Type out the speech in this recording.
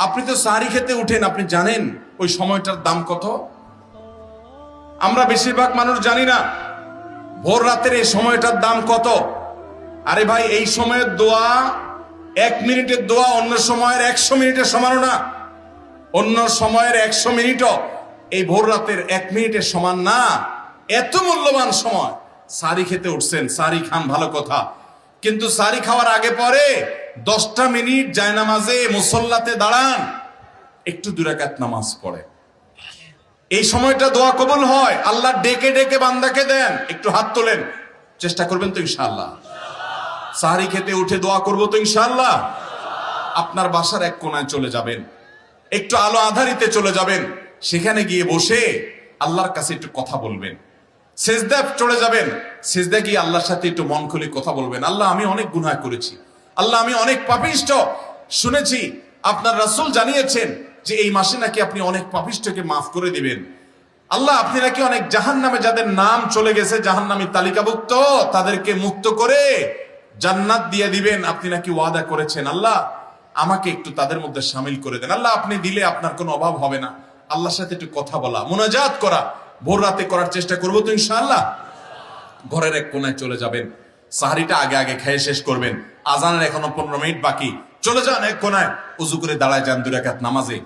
আপনি তো সাহারি খেতে উঠেন, আপনি জানেন ওই সময়টার দাম কত? আমরা বেশিরভাগ মানুষ জানি না ভোর রাতের এই সময়টার দাম কত। আরে ভাই, এই সময়ের দোয়া 1 মিনিটের দোয়া অন্য সময়ের 100 মিনিটের সমানও না। অন্য সময়ের 100 মিনিটও এই ভোর রাতের 1 মিনিটের সমান না। এত মূল্যবান সময়। সাহারি খেতে উঠছেন, সাহারি খান, ভালো কথা, কিন্তু সাহারি খাওয়ার আগে পরে 10টা মিনিট জায়নামাজে মুসল্লাতে দাঁড়ান, একটু 2 রাকাত নামাজ পড়ে। এই সময়টা দোয়া কবুল হয়। আল্লাহ ডেকে ডেকে বান্দাকে দেন। একটু হাত তোলেন, চেষ্টা করবেন তো ইনশাআল্লাহ? সাহারি খেতে উঠে দোয়া করবো তো ইনশাআল্লাহ? আপনার বাসার এক কোনায় চলে যাবেন, একটু আলো আধারিতে চলে যাবেন, সেখানে গিয়ে বসে আল্লাহর কাছে একটু কথা বলবেন। সেজদা চলে যাবেন, সেজদা গিয়ে আল্লাহর সাথে একটু মন খুলে কথা বলবেন। আল্লাহ, আমি অনেক গুনাহ করেছি, আল্লাহ আমি অনেক পাপিষ্ঠ। শুনেছি আপনার রাসূল জানিয়েছেন যে এই মাসে নাকি আপনি অনেক পাপিষ্ঠকে মাফ করে দিবেন। আল্লাহ, আপনি নাকি অনেক জাহান্নামে যাদের নাম চলে গেছে জাহান্নামী তালিকাভুক্ত, তাদেরকে মুক্ত করে জান্নাত দিয়ে দিবেন, আপনি নাকি ওয়াদা করেছেন। আল্লাহ, আমাকে একটু তাদের মধ্যে শামিল করে দেন। আল্লাহ, আপনি দিলে আপনার কোনো অভাব হবে না। আল্লাহর সাথে একটু কথা বলা, মুনাজাত করা ভোর রাতে করার চেষ্টা করবো তো ইনশাআল্লাহ? ঘরের এক কোনায় চলে যাবেন, সাহারিটা আগে আগে খেয়ে শেষ করবেন, আজানের এখনো 15 মিনিট বাকি, চলে যান এক কোনায়, উজু করে দাঁড়ায় যান 2 রাকাত নামাজে।